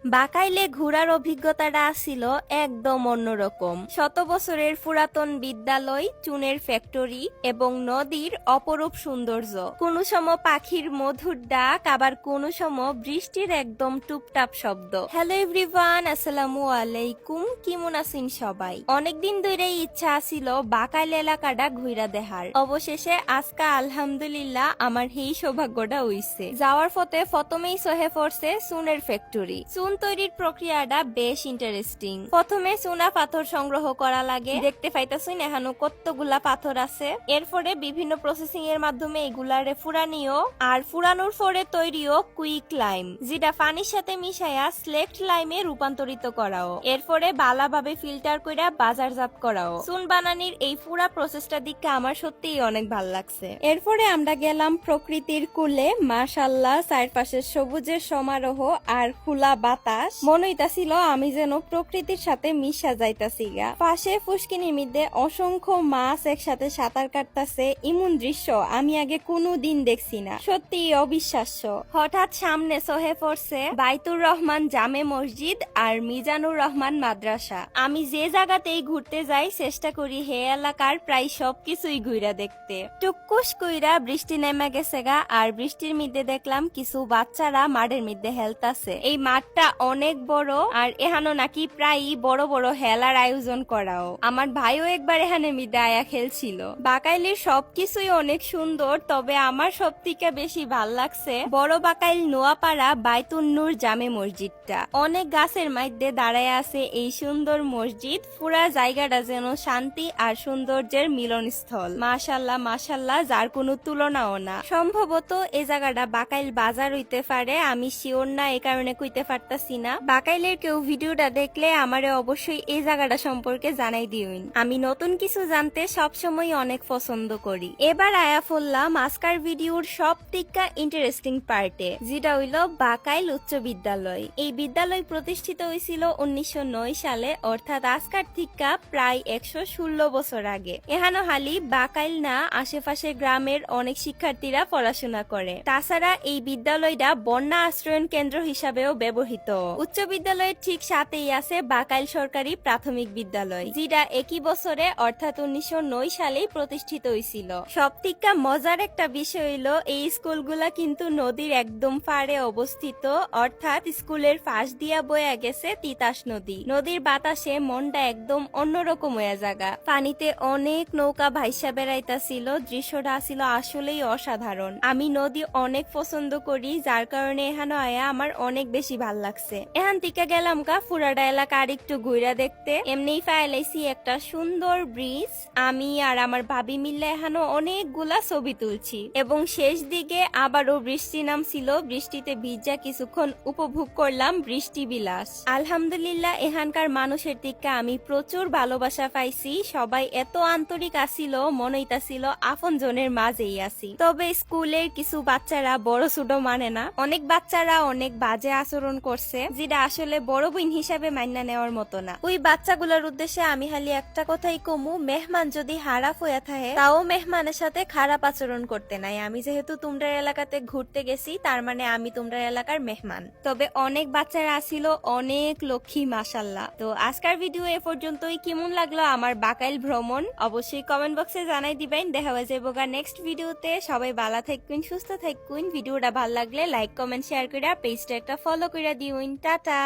বাকাইলে ঘোরার অভিজ্ঞতাটা ছিল একদম অন্যরকম। শত বছরের পুরাতন বিদ্যালয়, চুনের ফ্যাক্টরি এবং নদীর অপরূপ সৌন্দর্য, কোনো সময় পাখির মধুর ডাক, আবার কোনো সময় বৃষ্টির একদম টুপটাপ শব্দ। হ্যালো এভরিওয়ান, আসসালামু আলাইকুম। কেমন আছেন সবাই? অনেকদিন ধরেই ইচ্ছা ছিল বাকাইল এলাকাটা ঘুরা দেখার। অবশেষে আজকা আলহামদুলিল্লাহ আমার এই সৌভাগ্যটা হইছে। যাওয়ার পথে প্রথমেই সহে পড়ছে চুনের ফ্যাক্টরি। চুন তৈরির প্রক্রিয়াটা বেশ ইন্টারেস্টিং। প্রথমে চুনা পাথর সংগ্রহ করা লাগে, দেখতে পাইতাছেন এখানে কতগুলা পাথর আছে। এরপরে বিভিন্ন প্রসেসিং এর মাধ্যমে এগুলারে ফুরানিও, আর ফুরানোর পরে তৈরিও কুইক লাইম, যেটা পানির সাথে মিশাইয়া স্লেক্ট লাইমে রূপান্তরিত করাও। এরপরে ভালোভাবে ফিল্টার কইরা বাজারজাত করাও। চুন বানানির এই পুরা প্রসেসটা দিকে আমার সত্যিই অনেক ভাল লাগছে। এরপরে আমরা গেলাম প্রকৃতির কুলে। মাশাআল্লাহ, চারপাশের সবুজের সমারোহ আর খোলা বাতাস, মনে হইতাছিল আমি যেন প্রকৃতির সাথে মিশা যাইতাছি গা। পাশে ফুসকিনির মধ্যে অসংখ্য মাছ একসাথে সাঁতার কাটতাছে। এমন দৃশ্য আমি আগে কোনোদিন দেখছি না, সত্যি অবিশ্বাস্য। হঠাৎ সামনে চোখে পড়ছে বাইতুর রহমান জামে মসজিদ আর মিজানুর রহমান মাদ্রাসা। আমি যে জায়গাতেই ঘুরতে যাই চেষ্টা করি হে এলাকার প্রায় সবকিছুই ঘুরা দেখতে। টুকুস কইরা বৃষ্টি নেমে গেছে গা, আর বৃষ্টির মধ্যে দেখলাম কিছু বাচ্চারা মাঠের মধ্যে হেলতাছে। এই মাঠটা অনেক বড়, আর এখানে নাকি প্রায়ই বড় বড় হেলার আয়োজন করাও। আমার ভাইও একবার এখানে মধ্যে আয়া খেলছিল। বাকাইলের সবকিছুই অনেক সুন্দর, তবে আমার সব থেকে বেশি ভাল লাগছে বড় বাকাইল নোয়াপাড়া বাইতুন নূর জামে মসজিদটা। অনেক গাছের মধ্যে দাঁড়ায় আছে এই সুন্দর মসজিদ। পুরা জায়গাটা যেন শান্তি আর সৌন্দর্যের মিলনস্থল। মাশাল্লাহ মাশাল্লাহ, যার কোনো তুলনাও না। সম্ভবত এই জায়গাটা বাকাইল বাজার হইতে পারে, আমি শিওর না, এই কারণে কইতে পারতাছি না। বাকাইলের কেউ ভিডিওটা দেখলে আমারে অবশ্যই এই জায়গাটা সম্পর্কে জানাই দিউন। আমি নতুন কিছু জানতে সবসময় অনেক পছন্দ করি। এবার আয়া ফেললাম আজকার ভিডিওর সব থেকে ইন্টারেস্টিং পার্টে, যেটা হইল বাকাইল উচ্চ বিদ্যালয়। এই বিদ্যালয় প্রতিষ্ঠিত হয়েছিল 1909 সালে, অর্থাৎ আজকার থেকে প্রায় 116 বছর আগে। এহানো হালি বাকাইল না, আশেপাশে গ্রামের অনেক শিক্ষার্থীরা পড়াশোনা করে। তাছাড়া এই বিদ্যালয়টা বন্যা আশ্রয়ন কেন্দ্র হিসাবেও ব্যবহৃত। উচ্চ বিদ্যালয়ের ঠিক সাথেই আছে বাকাইল সরকারি প্রাথমিক বিদ্যালয়, যেটা একই বছরে অর্থাৎ 1909 সালেই প্রতিষ্ঠিত হয়েছিল। সবথেকে মজার একটা বিষয় হইল এই স্কুলগুলা কিন্তু নদীর একদম পাড়ে অবস্থিত, অর্থাৎ স্কুলের পাশ দিয়া বয়ে গেছে তিতাস নদী। নদীর বাতাসে মনটা একদম অন্যরকম হয়ে জায়গা। পানিতে অনেক নৌকা ভাইসা বেড়াইতাছিল, দৃশ্যটা ছিল আসলেই অসাধারণ। আমি নদী অনেক পছন্দ করি, যার কারণে এখানে আয়া আমার অনেক বেশি ভাল লাগছে। এখান থেকে গেলাম কা ফুরাডা এলাকা আর একটু ঘুরা দেখতে। এমনিই ফাইলাইছি একটা সুন্দর ব্রিজ। আমি আর আমার ভাবি মিলে এখানে অনেকগুলা ছবি তুলছি, এবং শেষ দিকে আবারও বৃষ্টি নামছিল। বৃষ্টিতে ভিজা কিছুক্ষণ উপভোগ করলাম বৃষ্টি বিলাস। আলহামদুলিল্লাহ, এখানকার মানুষের দিকে আমি প্রচুর ভালোবাসা পাইছি। সবাই এত আন্তরিক আসিল, মনে হইতাছিল আপন জনের মাঝেই আছি। তবে স্কুলের কিছু বাচ্চারা বড় ছোট মানে না। অনেক বাচ্চারা অনেক বাজে আচরণ করছে, যেটা আসলে বড় বোন হিসাবে মান্য নেওয়ার মতো না। ওই বাচ্চাগুলোর উদ্দেশ্যে আমি খালি একটা কথাই কমু, মেহমান যদি খারাপ হয়ে থাকে তাও মেহমানের সাথে খারাপ আচরণ করতে নাই। আমি যেহেতু তোমরা এলাকাতে ঘুরতে গেছি, তার মানে আমি তোমরা এলাকার মেহমান। তবে অনেক বাচ্চারা আসিল, অনেক লক্ষ্মী, মাশাল্লাহ। তো আজকের ভিডিও এ পর্যন্তই। কেমন লাগলো আমার বাকাইল ভ্রমণ অবশ্যই কমেন্ট বক্সে জানাই দিবেন। দেখা হয়ে যাবো নেক্সট ভিডিওতে। সবাই ভালো থাকুন, সুস্থ থাকুন। ভিডিওটা ভালো লাগলে লাইক কমেন্ট শেয়ার করে পেজটা একটা ফলো করে দিউন। টাটা।